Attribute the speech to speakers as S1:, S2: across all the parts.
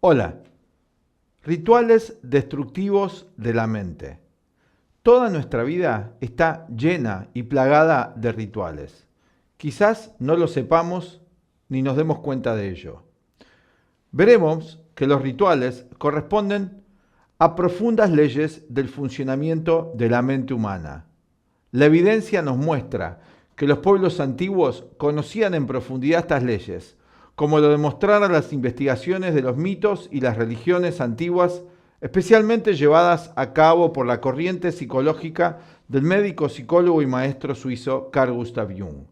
S1: Hola, rituales destructivos de la mente. Toda nuestra vida está llena y plagada de rituales. Quizás no lo sepamos ni nos demos cuenta de ello. Veremos que los rituales corresponden a profundas leyes del funcionamiento de la mente humana. La evidencia nos muestra que los pueblos antiguos conocían en profundidad estas leyes, como lo demostraron las investigaciones de los mitos y las religiones antiguas, especialmente llevadas a cabo por la corriente psicológica del médico, psicólogo y maestro suizo Carl Gustav Jung.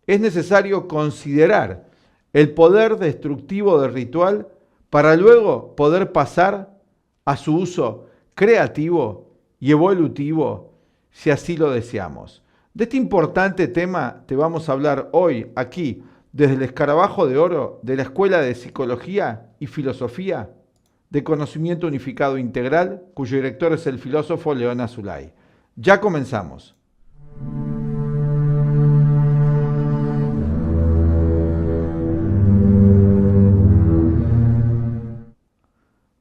S1: Es necesario considerar el poder destructivo del ritual para luego poder pasar a su uso creativo y evolutivo, si así lo deseamos. De este importante tema te vamos a hablar hoy aquí, desde el Escarabajo de Oro de la Escuela de Psicología y Filosofía de Conocimiento Unificado Integral, cuyo director es el filósofo León Azulay. Ya comenzamos.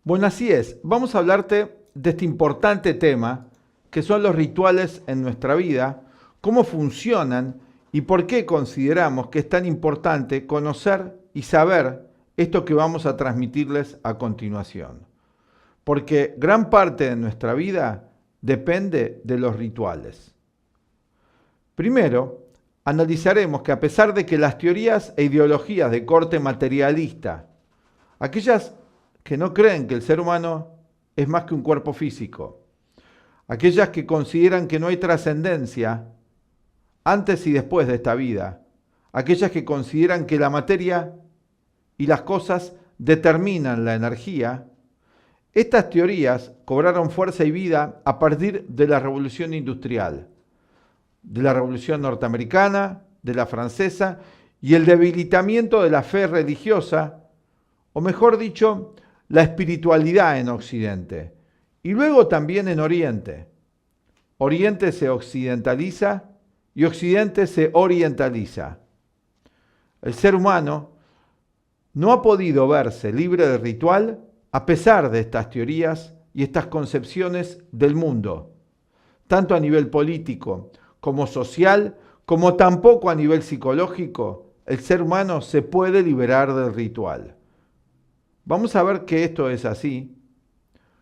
S1: Bueno, así es. Vamos a hablarte de este importante tema que son los rituales en nuestra vida, cómo funcionan y por qué consideramos que es tan importante conocer y saber esto que vamos a transmitirles a continuación. Porque gran parte de nuestra vida depende de los rituales. Primero, analizaremos que a pesar de que las teorías e ideologías de corte materialista, aquellas que no creen que el ser humano es más que un cuerpo físico, aquellas que consideran que no hay trascendencia antes y después de esta vida, aquellas que consideran que la materia y las cosas determinan la energía, estas teorías cobraron fuerza y vida a partir de la Revolución Industrial, de la Revolución Norteamericana, de la Francesa y el debilitamiento de la fe religiosa, o mejor dicho, la espiritualidad en Occidente, y luego también en Oriente. Oriente se occidentaliza y Occidente se orientaliza. El ser humano no ha podido verse libre de ritual a pesar de estas teorías y estas concepciones del mundo, tanto a nivel político como social, como tampoco a nivel psicológico. El ser humano se puede liberar del ritual. Vamos a ver que esto es así.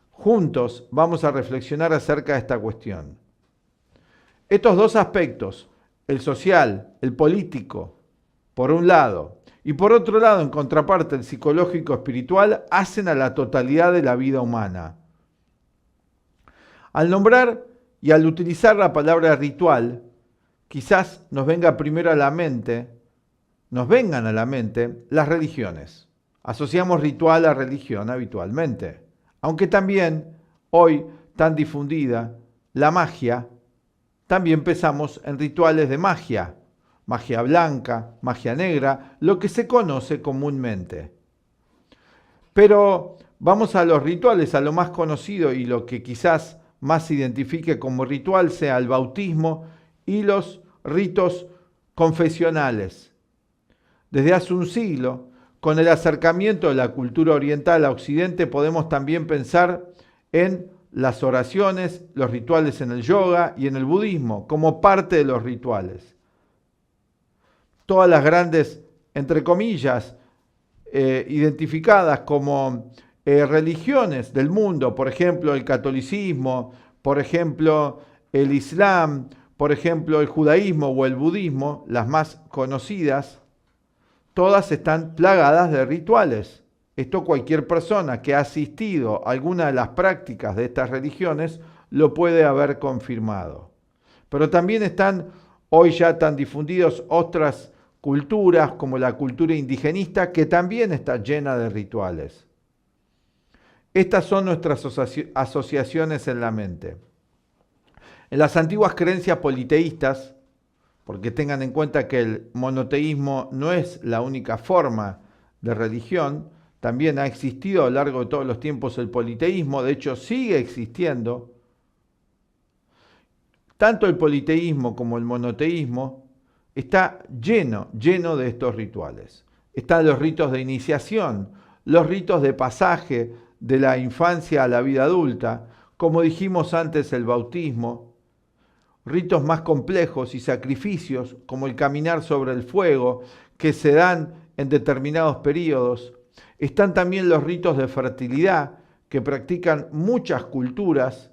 S1: Juntos vamos a reflexionar acerca de esta cuestión. Estos dos aspectos, el social, el político, por un lado, y por otro lado, en contraparte, el psicológico espiritual, hacen a la totalidad de la vida humana. Al nombrar y al utilizar la palabra ritual, quizás nos vengan a la mente las religiones. Asociamos ritual a religión habitualmente, aunque también hoy tan difundida la magia, también pensamos en rituales de magia, magia blanca, magia negra, lo que se conoce comúnmente. Pero vamos a los rituales, a lo más conocido y lo que quizás más se identifique como ritual sea el bautismo y los ritos confesionales. Desde hace un siglo, con el acercamiento de la cultura oriental a Occidente, podemos también pensar en las oraciones, los rituales en el yoga y en el budismo, como parte de los rituales. Todas las grandes, entre comillas, identificadas como religiones del mundo, por ejemplo el catolicismo, por ejemplo el islam, por ejemplo el judaísmo o el budismo, las más conocidas, todas están plagadas de rituales. Esto cualquier persona que ha asistido a alguna de las prácticas de estas religiones lo puede haber confirmado. Pero también están hoy ya tan difundidos otras culturas como la cultura indigenista que también está llena de rituales. Estas son nuestras asociaciones en la mente. En las antiguas creencias politeístas, porque tengan en cuenta que el monoteísmo no es la única forma de religión, también ha existido a lo largo de todos los tiempos el politeísmo, de hecho sigue existiendo. Tanto el politeísmo como el monoteísmo está lleno de estos rituales. Están los ritos de iniciación, los ritos de pasaje de la infancia a la vida adulta, como dijimos antes, el bautismo, ritos más complejos y sacrificios, como el caminar sobre el fuego, que se dan en determinados periodos. Están también los ritos de fertilidad, que practican muchas culturas,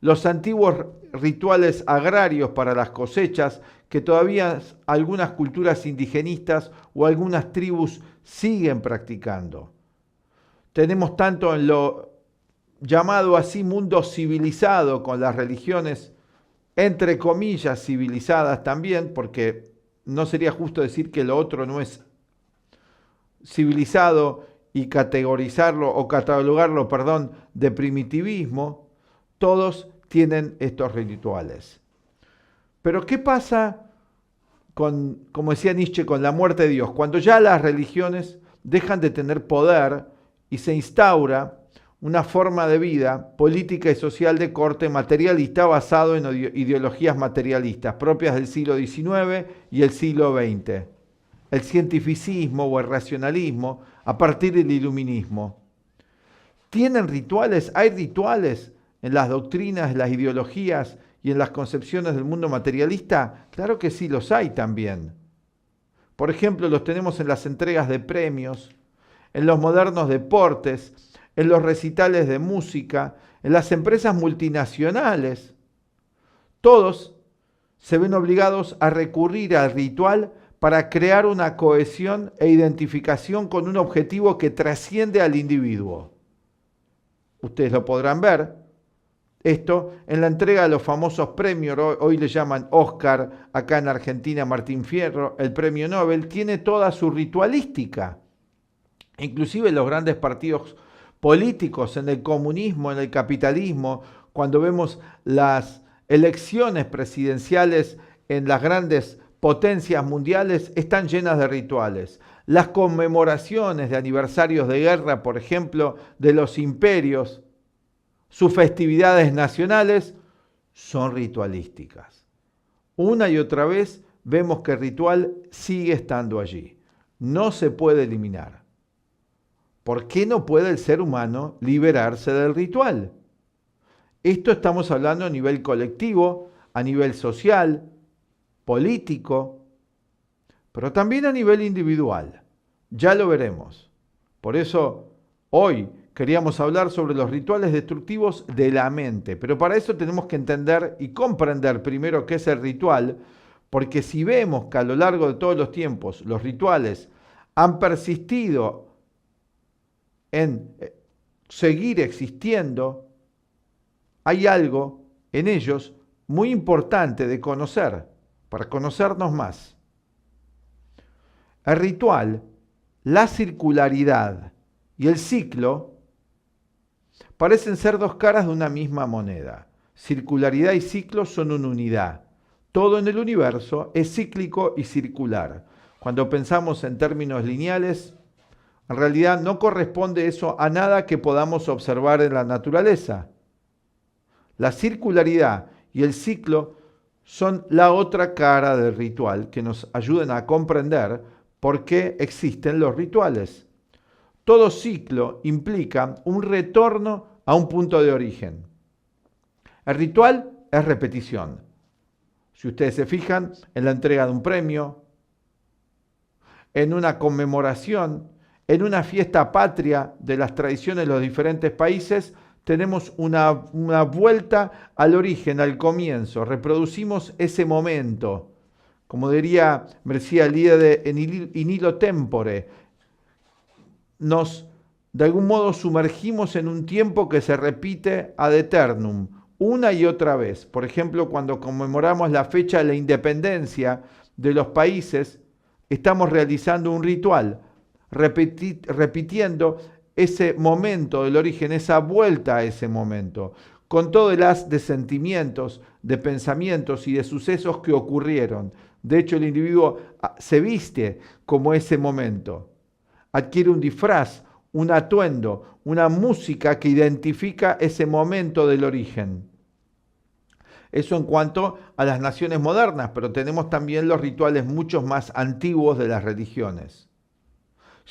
S1: los antiguos rituales agrarios para las cosechas, que todavía algunas culturas indigenistas o algunas tribus siguen practicando. Tenemos tanto en lo llamado así mundo civilizado, con las religiones entre comillas civilizadas también, porque no sería justo decir que lo otro no es civilizado y categorizarlo o catalogarlo, de primitivismo. Todos tienen estos rituales. Pero ¿qué pasa con, como decía Nietzsche, con la muerte de Dios? Cuando ya las religiones dejan de tener poder y se instaura una forma de vida política y social de corte materialista basado en ideologías materialistas propias del siglo XIX y el siglo XX. El cientificismo o el racionalismo a partir del iluminismo. ¿Tienen rituales? ¿Hay rituales en las doctrinas, en las ideologías y en las concepciones del mundo materialista? Claro que sí, los hay también. Por ejemplo, los tenemos en las entregas de premios, en los modernos deportes, en los recitales de música, en las empresas multinacionales. Todos se ven obligados a recurrir al ritual para crear una cohesión e identificación con un objetivo que trasciende al individuo. Ustedes lo podrán ver, esto en la entrega de los famosos premios, hoy le llaman Oscar, acá en Argentina Martín Fierro, el premio Nobel, tiene toda su ritualística. Inclusive los grandes partidos políticos, en el comunismo, en el capitalismo, cuando vemos las elecciones presidenciales en las grandes potencias mundiales, están llenas de rituales. Las conmemoraciones de aniversarios de guerra, por ejemplo, de los imperios, sus festividades nacionales, son ritualísticas. Una y otra vez vemos que el ritual sigue estando allí. No se puede eliminar. ¿Por qué no puede el ser humano liberarse del ritual? Esto estamos hablando a nivel colectivo, a nivel social, político, pero también a nivel individual. Ya lo veremos. Por eso hoy queríamos hablar sobre los rituales destructivos de la mente, pero para eso tenemos que entender y comprender primero qué es el ritual, porque si vemos que a lo largo de todos los tiempos los rituales han persistido en seguir existiendo, hay algo en ellos muy importante de conocer, para conocernos más. El ritual, la circularidad y el ciclo parecen ser dos caras de una misma moneda. Circularidad y ciclo son una unidad. Todo en el universo es cíclico y circular. Cuando pensamos en términos lineales, en realidad no corresponde eso a nada que podamos observar en la naturaleza. La circularidad y el ciclo son la otra cara del ritual que nos ayudan a comprender por qué existen los rituales. Todo ciclo implica un retorno a un punto de origen. El ritual es repetición. Si ustedes se fijan en la entrega de un premio, en una conmemoración, en una fiesta patria de las tradiciones de los diferentes países, tenemos una vuelta al origen, al comienzo. Reproducimos ese momento. Como diría Mircea Eliade en in illo tempore, nos de algún modo sumergimos en un tiempo que se repite ad eternum, una y otra vez. Por ejemplo, cuando conmemoramos la fecha de la independencia de los países, estamos realizando un ritual, repitiendo ese momento del origen, esa vuelta a ese momento, con todo el haz de sentimientos, de pensamientos y de sucesos que ocurrieron. De hecho, el individuo se viste como ese momento, adquiere un disfraz, un atuendo, una música que identifica ese momento del origen. Eso en cuanto a las naciones modernas, pero tenemos también los rituales mucho más antiguos de las religiones.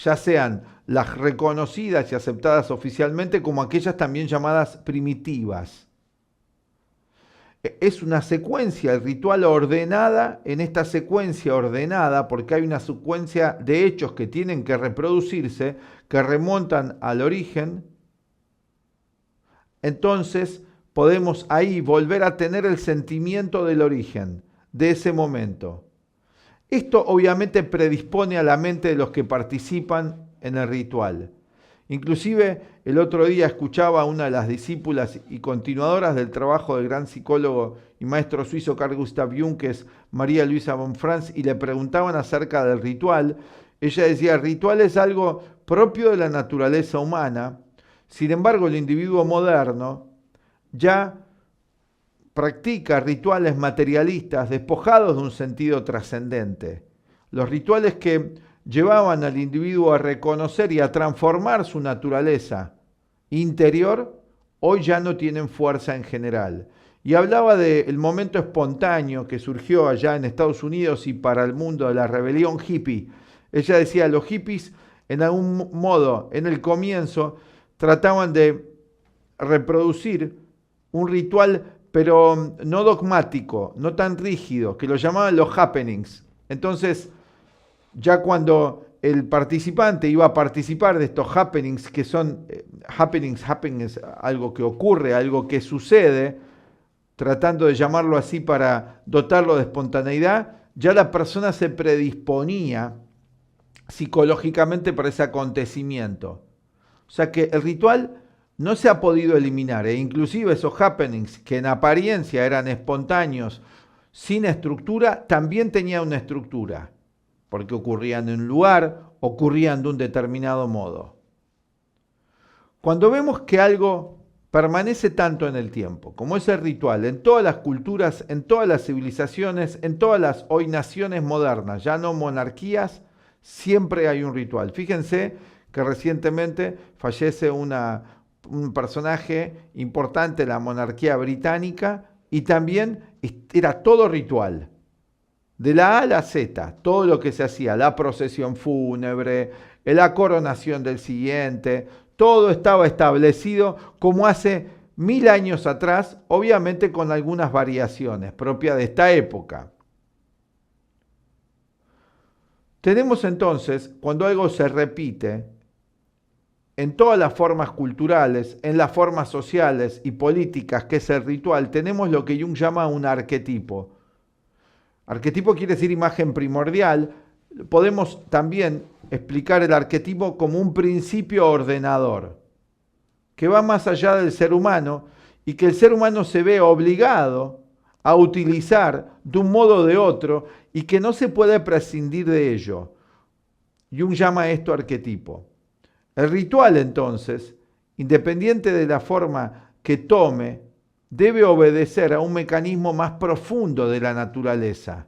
S1: ya sean las reconocidas y aceptadas oficialmente como aquellas también llamadas primitivas. Es una secuencia, el ritual ordenada, en esta secuencia ordenada, porque hay una secuencia de hechos que tienen que reproducirse, que remontan al origen, entonces podemos ahí volver a tener el sentimiento del origen, de ese momento. Esto obviamente predispone a la mente de los que participan en el ritual. Inclusive el otro día escuchaba a una de las discípulas y continuadoras del trabajo del gran psicólogo y maestro suizo Carl Gustav Jung, que es María Luisa von Franz, y le preguntaban acerca del ritual. Ella decía, el ritual es algo propio de la naturaleza humana. Sin embargo, el individuo moderno ya practica rituales materialistas despojados de un sentido trascendente. Los rituales que llevaban al individuo a reconocer y a transformar su naturaleza interior, hoy ya no tienen fuerza en general. Y hablaba del momento espontáneo que surgió allá en Estados Unidos y para el mundo de la rebelión hippie. Ella decía, los hippies en algún modo, en el comienzo, trataban de reproducir un ritual, pero no dogmático, no tan rígido, que lo llamaban los happenings. Entonces, ya cuando el participante iba a participar de estos happenings, que son happening es algo que ocurre, algo que sucede, tratando de llamarlo así para dotarlo de espontaneidad, ya la persona se predisponía psicológicamente para ese acontecimiento. O sea que el ritual no se ha podido eliminar, e inclusive esos happenings que en apariencia eran espontáneos, sin estructura, también tenían una estructura, porque ocurrían en un lugar, ocurrían de un determinado modo. Cuando vemos que algo permanece tanto en el tiempo, como ese ritual, en todas las culturas, en todas las civilizaciones, en todas las hoy naciones modernas, ya no monarquías, siempre hay un ritual. Fíjense que recientemente fallece un personaje importante de la monarquía británica y también era todo ritual. De la A a la Z, todo lo que se hacía, la procesión fúnebre, la coronación del siguiente, todo estaba establecido como hace 1000 años atrás, obviamente con algunas variaciones propias de esta época. Tenemos entonces, cuando algo se repite, en todas las formas culturales, en las formas sociales y políticas, que es el ritual, tenemos lo que Jung llama un arquetipo. Arquetipo quiere decir imagen primordial. Podemos también explicar el arquetipo como un principio ordenador, que va más allá del ser humano y que el ser humano se ve obligado a utilizar de un modo o de otro y que no se puede prescindir de ello. Jung llama esto arquetipo. El ritual, entonces, independiente de la forma que tome, debe obedecer a un mecanismo más profundo de la naturaleza.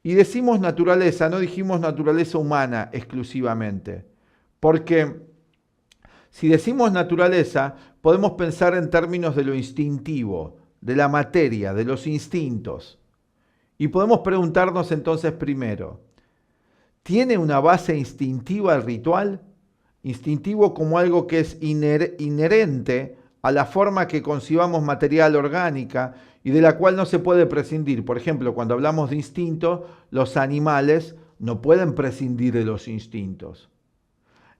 S1: Y decimos naturaleza, no dijimos naturaleza humana exclusivamente, porque si decimos naturaleza, podemos pensar en términos de lo instintivo, de la materia, de los instintos. Y podemos preguntarnos entonces primero, ¿tiene una base instintiva el ritual? Instintivo como algo que es inherente a la forma que concibamos material orgánica y de la cual no se puede prescindir. Por ejemplo, cuando hablamos de instinto, los animales no pueden prescindir de los instintos.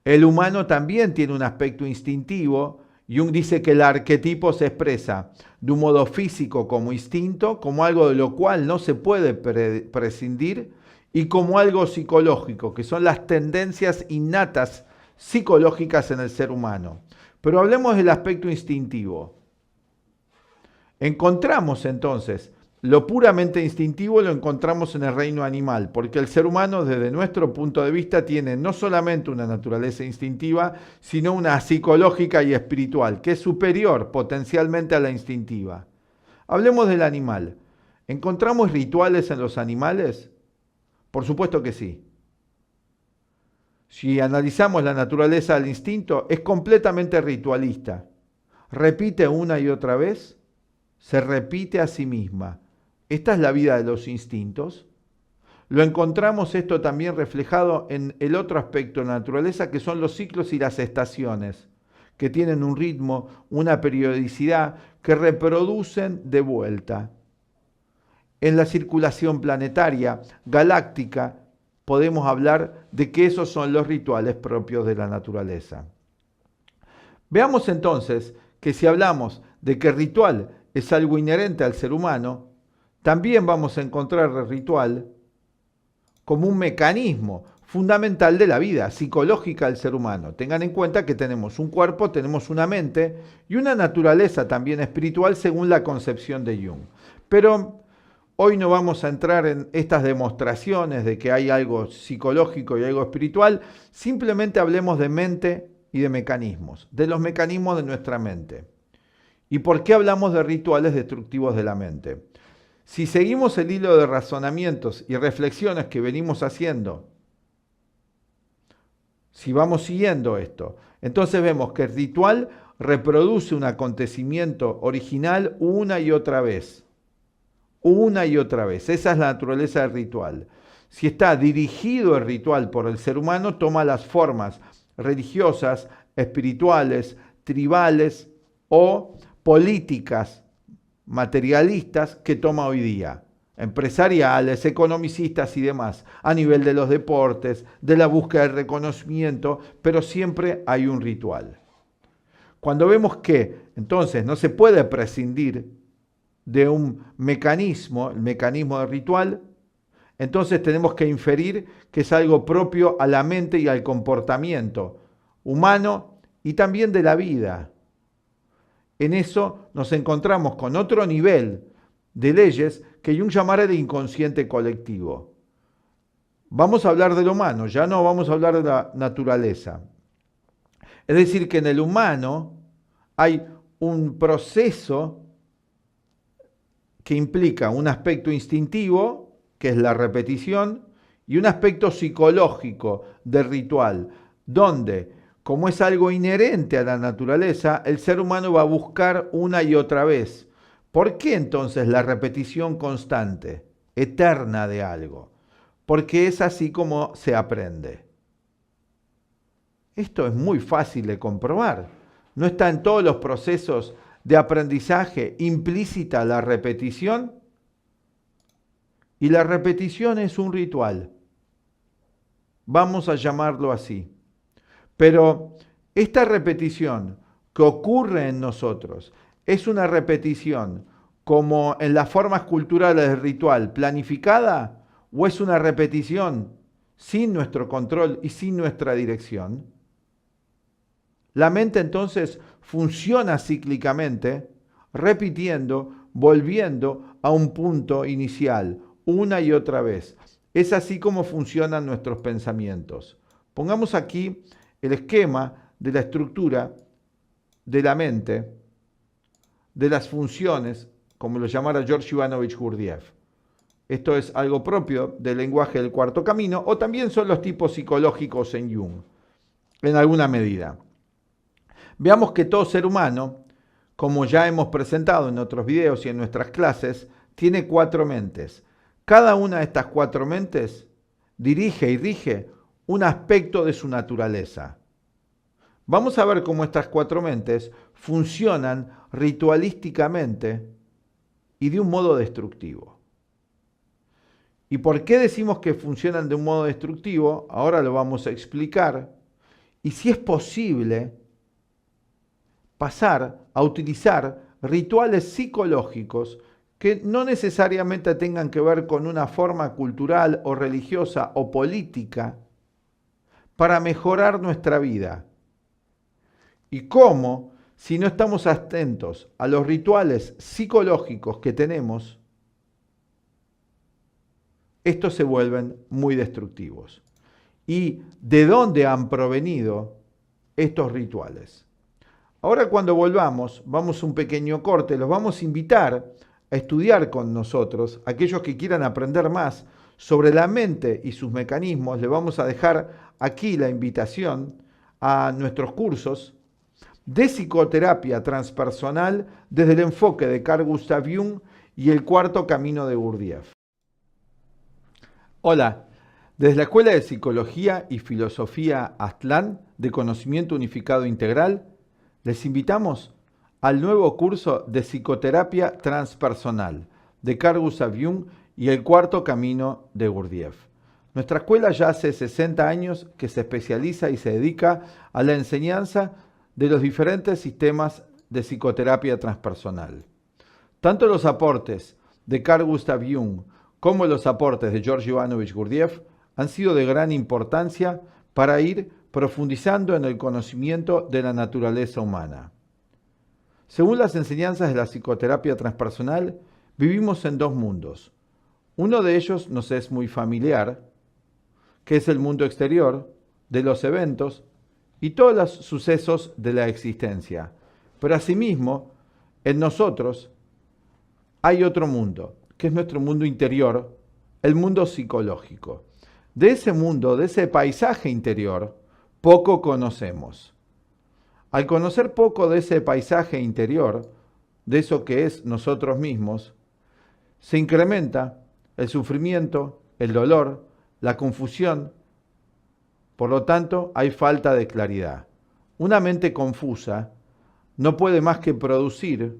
S1: El humano también tiene un aspecto instintivo. Jung dice que el arquetipo se expresa de un modo físico como instinto, como algo de lo cual no se puede prescindir, y como algo psicológico, que son las tendencias innatas psicológicas en el ser humano. Pero hablemos del aspecto instintivo. Encontramos entonces lo puramente instintivo, lo encontramos en el reino animal, porque el ser humano desde nuestro punto de vista tiene no solamente una naturaleza instintiva, sino una psicológica y espiritual, que es superior potencialmente a la instintiva. Hablemos del animal. ¿Encontramos rituales en los animales? Por supuesto que sí. Si analizamos la naturaleza del instinto, es completamente ritualista. Repite una y otra vez, se repite a sí misma. Esta es la vida de los instintos. Lo encontramos esto también reflejado en el otro aspecto de la naturaleza, que son los ciclos y las estaciones, que tienen un ritmo, una periodicidad, que reproducen de vuelta. En la circulación planetaria, galáctica, podemos hablar de que esos son los rituales propios de la naturaleza. Veamos entonces que si hablamos de que el ritual es algo inherente al ser humano, también vamos a encontrar el ritual como un mecanismo fundamental de la vida psicológica del ser humano. Tengan en cuenta que tenemos un cuerpo, tenemos una mente y una naturaleza también espiritual según la concepción de Jung. Pero hoy no vamos a entrar en estas demostraciones de que hay algo psicológico y algo espiritual, simplemente hablemos de mente y de mecanismos, de los mecanismos de nuestra mente. ¿Y por qué hablamos de rituales destructivos de la mente? Si seguimos el hilo de razonamientos y reflexiones que venimos haciendo, si vamos siguiendo esto, entonces vemos que el ritual reproduce un acontecimiento original una y otra vez. Una y otra vez. Esa es la naturaleza del ritual. Si está dirigido el ritual por el ser humano, toma las formas religiosas, espirituales, tribales o políticas materialistas que toma hoy día, empresariales, economicistas y demás, a nivel de los deportes, de la búsqueda del reconocimiento, pero siempre hay un ritual. Cuando vemos que entonces no se puede prescindir de un mecanismo, el mecanismo del ritual, entonces tenemos que inferir que es algo propio a la mente y al comportamiento humano y también de la vida. En eso nos encontramos con otro nivel de leyes que Jung llamara de inconsciente colectivo. Vamos a hablar del humano, ya no vamos a hablar de la naturaleza. Es decir, que en el humano hay un proceso que implica un aspecto instintivo, que es la repetición, y un aspecto psicológico del ritual, donde, como es algo inherente a la naturaleza, el ser humano va a buscar una y otra vez. ¿Por qué entonces la repetición constante, eterna de algo? Porque es así como se aprende. Esto es muy fácil de comprobar. ¿No está en todos los procesos de aprendizaje implícita la repetición? Y la repetición es un ritual. Vamos a llamarlo así. Pero esta repetición que ocurre en nosotros es una repetición como en las formas culturales del ritual planificada o es una repetición sin nuestro control y sin nuestra dirección. La mente entonces funciona cíclicamente, repitiendo, volviendo a un punto inicial una y otra vez. Es así como funcionan nuestros pensamientos. Pongamos aquí el esquema de la estructura de la mente, de las funciones, como lo llamara George Ivanovich Gurdjieff. Esto es algo propio del lenguaje del cuarto camino, o también son los tipos psicológicos en Jung, en alguna medida. Veamos que todo ser humano, como ya hemos presentado en otros videos y en nuestras clases, tiene 4 mentes. Cada una de estas 4 mentes dirige y rige un aspecto de su naturaleza. Vamos a ver cómo estas 4 mentes funcionan ritualísticamente y de un modo destructivo. ¿Y por qué decimos que funcionan de un modo destructivo? Ahora lo vamos a explicar. Y si es posible pasar a utilizar rituales psicológicos que no necesariamente tengan que ver con una forma cultural o religiosa o política para mejorar nuestra vida. Y cómo, si no estamos atentos a los rituales psicológicos que tenemos, estos se vuelven muy destructivos. ¿Y de dónde han provenido estos rituales? Ahora cuando volvamos, vamos a un pequeño corte, los vamos a invitar a estudiar con nosotros, aquellos que quieran aprender más sobre la mente y sus mecanismos, le vamos a dejar aquí la invitación a nuestros cursos de psicoterapia transpersonal desde el enfoque de Carl Gustav Jung y el cuarto camino de Gurdjieff. Hola, desde la Escuela de Psicología y Filosofía Aztlán de Conocimiento Unificado Integral, les invitamos al nuevo curso de Psicoterapia Transpersonal de Carl Gustav Jung y el Cuarto Camino de Gurdjieff. Nuestra escuela ya hace 60 años que se especializa y se dedica a la enseñanza de los diferentes sistemas de psicoterapia transpersonal. Tanto los aportes de Carl Gustav Jung como los aportes de George Ivanovich Gurdjieff han sido de gran importancia para ir profundizando en el conocimiento de la naturaleza humana. Según las enseñanzas de la psicoterapia transpersonal, vivimos en dos mundos. Uno de ellos nos es muy familiar, que es el mundo exterior, de los eventos y todos los sucesos de la existencia. Pero asimismo, en nosotros hay otro mundo, que es nuestro mundo interior, el mundo psicológico. De ese mundo, de ese paisaje interior, poco conocemos. Al conocer poco de ese paisaje interior, de eso que es nosotros mismos, se incrementa el sufrimiento, el dolor, la confusión. Por lo tanto, hay falta de claridad. Una mente confusa no puede más que producir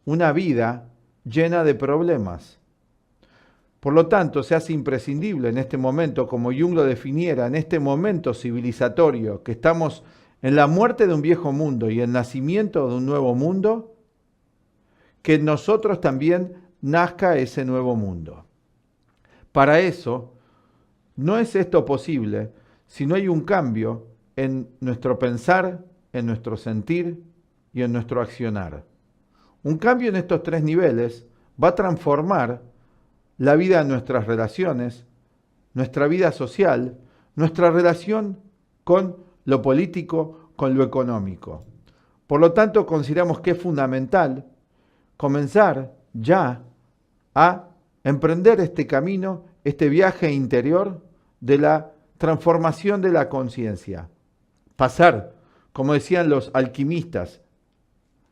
S1: una vida llena de problemas. Por lo tanto, se hace imprescindible en este momento, como Jung lo definiera, en este momento civilizatorio, que estamos en la muerte de un viejo mundo y el nacimiento de un nuevo mundo, que en nosotros también nazca ese nuevo mundo. Para eso, no es esto posible si no hay un cambio en nuestro pensar, en nuestro sentir y en nuestro accionar. Un cambio en estos tres niveles va a transformar la vida de nuestras relaciones, nuestra vida social, nuestra relación con lo político, con lo económico. Por lo tanto, consideramos que es fundamental comenzar ya a emprender este camino, este viaje interior de la transformación de la conciencia. Pasar, como decían los alquimistas,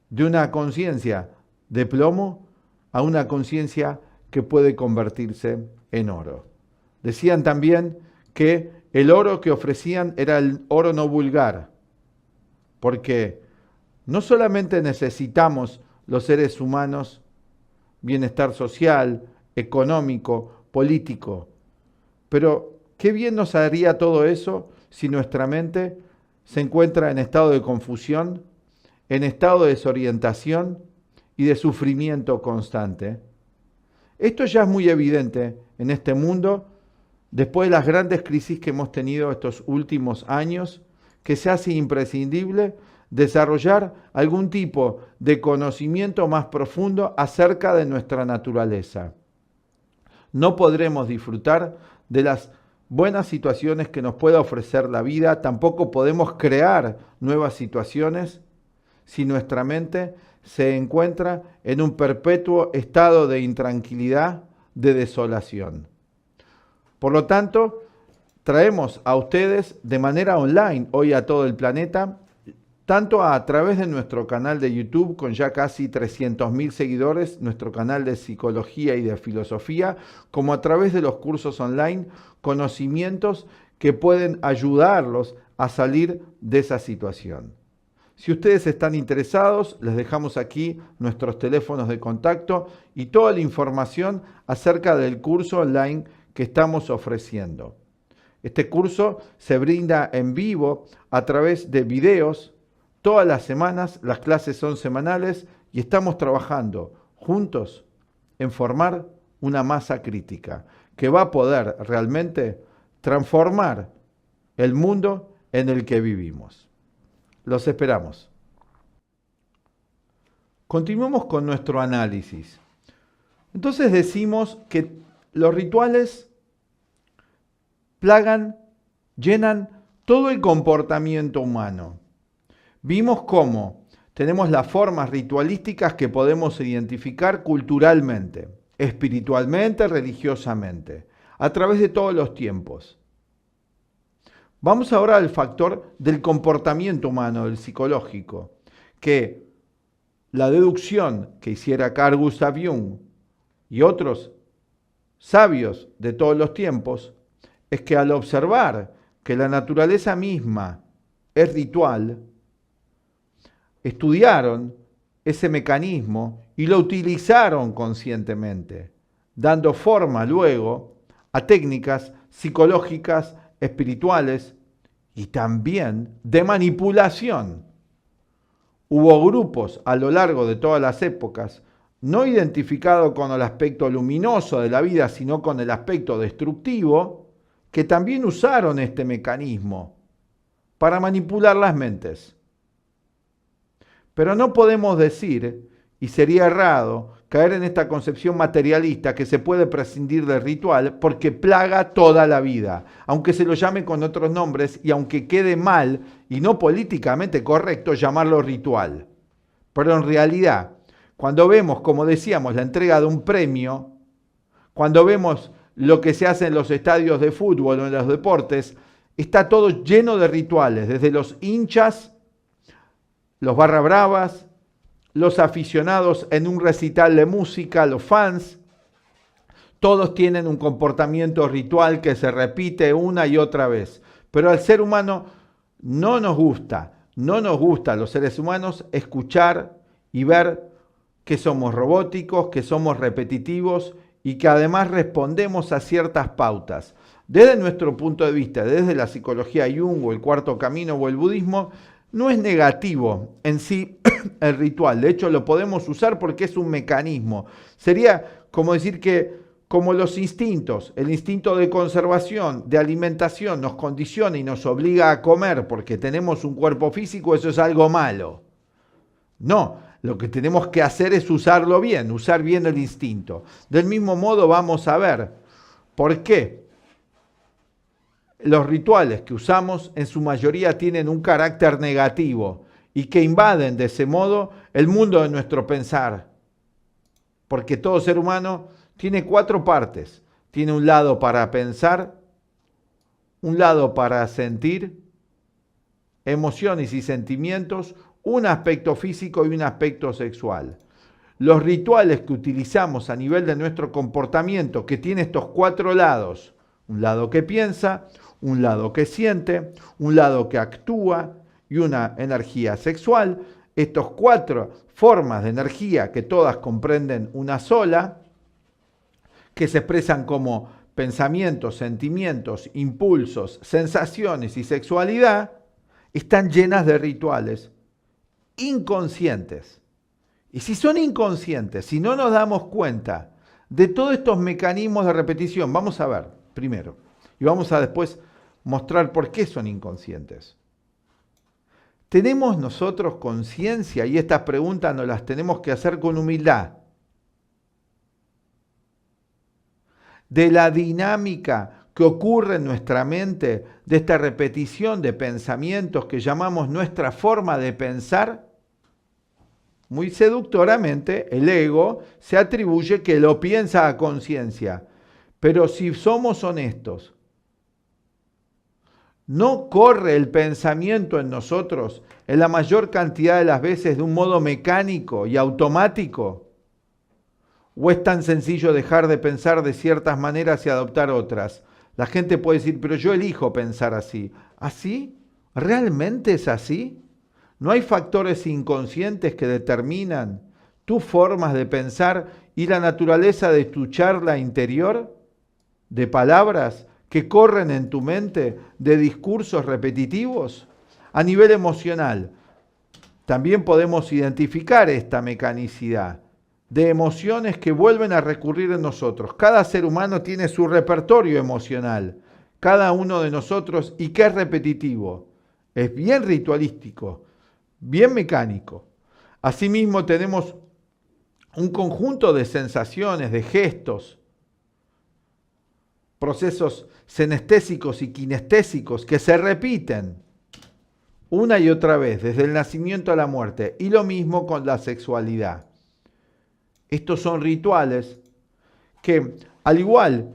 S1: de una conciencia de plomo a una conciencia que puede convertirse en oro. Decían también que el oro que ofrecían era el oro no vulgar, porque no solamente necesitamos los seres humanos bienestar social, económico, político, pero qué bien nos haría todo eso si nuestra mente se encuentra en estado de confusión, en estado de desorientación y de sufrimiento constante. Esto ya es muy evidente en este mundo, después de las grandes crisis que hemos tenido estos últimos años, que se hace imprescindible desarrollar algún tipo de conocimiento más profundo acerca de nuestra naturaleza. No podremos disfrutar de las buenas situaciones que nos pueda ofrecer la vida, tampoco podemos crear nuevas situaciones si nuestra mente se encuentra en un perpetuo estado de intranquilidad, de desolación. Por lo tanto, traemos a ustedes de manera online hoy a todo el planeta, tanto a través de nuestro canal de YouTube con ya casi 300.000 seguidores, nuestro canal de psicología y de filosofía, como a través de los cursos online, conocimientos que pueden ayudarlos a salir de esa situación. Si ustedes están interesados, les dejamos aquí nuestros teléfonos de contacto y toda la información acerca del curso online que estamos ofreciendo. Este curso se brinda en vivo a través de videos todas las semanas, las clases son semanales y estamos trabajando juntos en formar una masa crítica que va a poder realmente transformar el mundo en el que vivimos. Los esperamos. Continuamos con nuestro análisis. Entonces decimos que los rituales plagan, llenan todo el comportamiento humano. Vimos cómo tenemos las formas ritualísticas que podemos identificar culturalmente, espiritualmente, religiosamente, a través de todos los tiempos. Vamos ahora al factor del comportamiento humano, del psicológico, que la deducción que hiciera Carl Gustav Jung y otros sabios de todos los tiempos es que al observar que la naturaleza misma es ritual, estudiaron ese mecanismo y lo utilizaron conscientemente, dando forma luego a técnicas psicológicas, espirituales y también de manipulación. Hubo grupos a lo largo de todas las épocas, no identificados con el aspecto luminoso de la vida, sino con el aspecto destructivo, que también usaron este mecanismo para manipular las mentes. Pero no podemos decir, y sería errado, caer en esta concepción materialista que se puede prescindir del ritual porque plaga toda la vida, aunque se lo llame con otros nombres y aunque quede mal y no políticamente correcto llamarlo ritual. Pero en realidad, cuando vemos, como decíamos, la entrega de un premio, cuando vemos lo que se hace en los estadios de fútbol o en los deportes, está todo lleno de rituales, desde los hinchas, los barra bravas, los aficionados en un recital de música, los fans, todos tienen un comportamiento ritual que se repite una y otra vez. Pero al ser humano no nos gusta a los seres humanos escuchar y ver que somos robóticos, que somos repetitivos y que además respondemos a ciertas pautas. Desde nuestro punto de vista, desde la psicología Jung o el cuarto camino o el budismo, no es negativo en sí el ritual. De hecho, lo podemos usar porque es un mecanismo. Sería como decir que, como los instintos, el instinto de conservación, de alimentación, nos condiciona y nos obliga a comer porque tenemos un cuerpo físico, eso es algo malo. No, lo que tenemos que hacer es usarlo bien, usar bien el instinto. Del mismo modo vamos a ver por qué los rituales que usamos en su mayoría tienen un carácter negativo y que invaden de ese modo el mundo de nuestro pensar. Porque todo ser humano tiene 4 partes. Tiene un lado para pensar, un lado para sentir, emociones y sentimientos, un aspecto físico y un aspecto sexual. Los rituales que utilizamos a nivel de nuestro comportamiento, que tiene estos 4 lados, un lado que piensa, un lado que siente, un lado que actúa y una energía sexual. Estos 4 formas de energía que todas comprenden una sola, que se expresan como pensamientos, sentimientos, impulsos, sensaciones y sexualidad, están llenas de rituales inconscientes. Y si son inconscientes, si no nos damos cuenta de todos estos mecanismos de repetición, vamos a ver primero y vamos a después mostrar por qué son inconscientes. ¿Tenemos nosotros conciencia? Y estas preguntas nos las tenemos que hacer con humildad. De la dinámica que ocurre en nuestra mente, de esta repetición de pensamientos que llamamos nuestra forma de pensar. Muy seductoramente, el ego se atribuye que lo piensa a conciencia. Pero si somos honestos, ¿no corre el pensamiento en nosotros en la mayor cantidad de las veces de un modo mecánico y automático? ¿O es tan sencillo dejar de pensar de ciertas maneras y adoptar otras? La gente puede decir, pero yo elijo pensar así. ¿Así? ¿Realmente es así? ¿No hay factores inconscientes que determinan tus formas de pensar y la naturaleza de tu charla interior? ¿De palabras que corren en tu mente, de discursos repetitivos? A nivel emocional, también podemos identificar esta mecanicidad de emociones que vuelven a recurrir en nosotros. Cada ser humano tiene su repertorio emocional, cada uno de nosotros, y que es repetitivo, es bien ritualístico, bien mecánico. Asimismo tenemos un conjunto de sensaciones, de gestos, procesos senestésicos y kinestésicos que se repiten una y otra vez, desde el nacimiento a la muerte, y lo mismo con la sexualidad. Estos son rituales que, al igual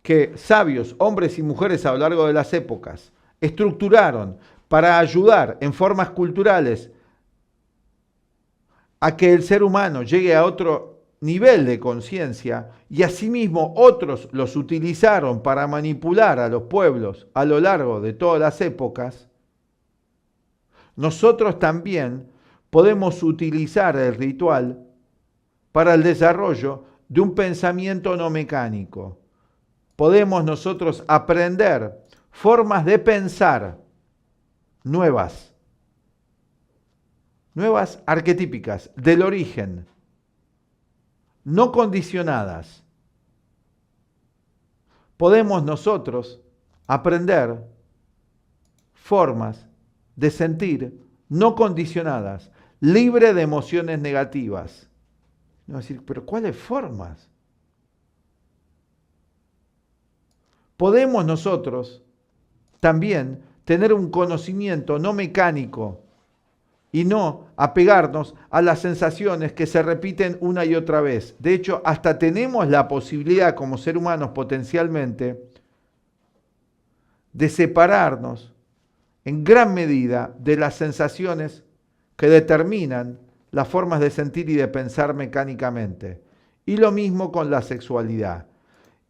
S1: que sabios, hombres y mujeres a lo largo de las épocas, estructuraron para ayudar en formas culturales a que el ser humano llegue a otro nivel de conciencia y asimismo otros los utilizaron para manipular a los pueblos a lo largo de todas las épocas, nosotros también podemos utilizar el ritual para el desarrollo de un pensamiento no mecánico. Podemos nosotros aprender formas de pensar nuevas arquetípicas, del origen, no condicionadas. Podemos nosotros aprender formas de sentir no condicionadas, libre de emociones negativas. No decir, pero ¿cuáles formas? Podemos nosotros también tener un conocimiento no mecánico y no apegarnos a las sensaciones que se repiten una y otra vez. De hecho, hasta tenemos la posibilidad como seres humanos potencialmente de separarnos en gran medida de las sensaciones que determinan las formas de sentir y de pensar mecánicamente. Y lo mismo con la sexualidad.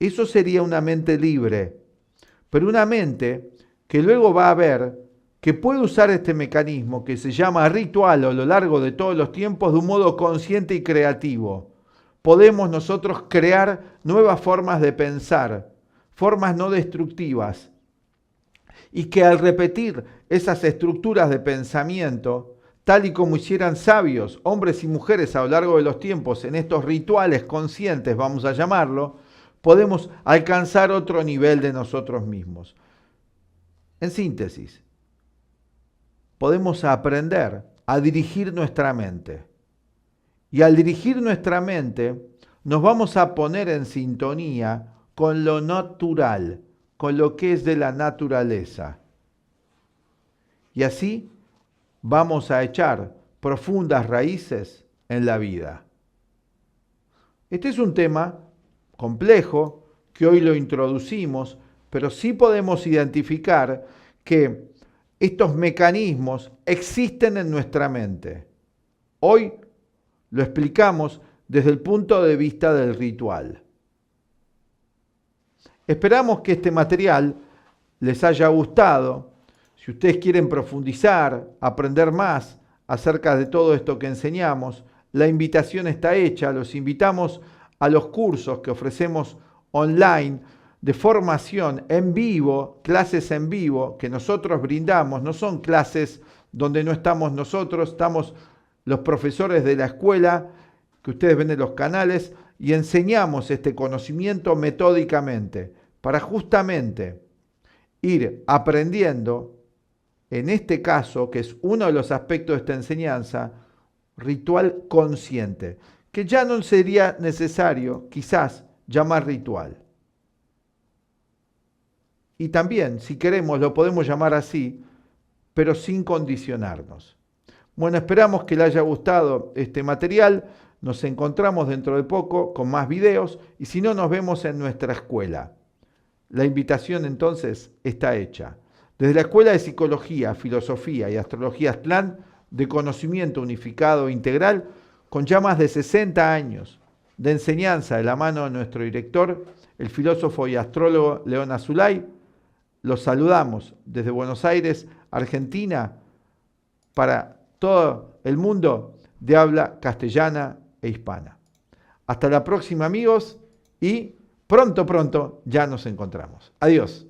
S1: Eso sería una mente libre, pero una mente que luego va a ver que puede usar este mecanismo que se llama ritual a lo largo de todos los tiempos de un modo consciente y creativo. Podemos nosotros crear nuevas formas de pensar, formas no destructivas, y que al repetir esas estructuras de pensamiento, tal y como hicieran sabios, hombres y mujeres a lo largo de los tiempos, en estos rituales conscientes, vamos a llamarlo, podemos alcanzar otro nivel de nosotros mismos. En síntesis, podemos aprender a dirigir nuestra mente. Y al dirigir nuestra mente, nos vamos a poner en sintonía con lo natural, con lo que es de la naturaleza. Y así vamos a echar profundas raíces en la vida. Este es un tema complejo que hoy lo introducimos, pero sí podemos identificar que estos mecanismos existen en nuestra mente. Hoy lo explicamos desde el punto de vista del ritual. Esperamos que este material les haya gustado. Si ustedes quieren profundizar, aprender más acerca de todo esto que enseñamos, la invitación está hecha. Los invitamos a los cursos que ofrecemos online de formación en vivo, clases en vivo que nosotros brindamos. No son clases donde no estamos nosotros, estamos los profesores de la escuela que ustedes ven en los canales y enseñamos este conocimiento metódicamente para justamente ir aprendiendo, en este caso, que es uno de los aspectos de esta enseñanza, ritual consciente, que ya no sería necesario quizás llamar ritual. Y también, si queremos, lo podemos llamar así, pero sin condicionarnos. Bueno, esperamos que les haya gustado este material. Nos encontramos dentro de poco con más videos y si no, nos vemos en nuestra escuela. La invitación entonces está hecha. Desde la Escuela de Psicología, Filosofía y Astrología Aztlán, de conocimiento unificado e integral, con ya más de 60 años de enseñanza de la mano de nuestro director, el filósofo y astrólogo León Azulay, los saludamos desde Buenos Aires, Argentina, para todo el mundo de habla castellana e hispana. Hasta la próxima, amigos, y pronto ya nos encontramos. Adiós.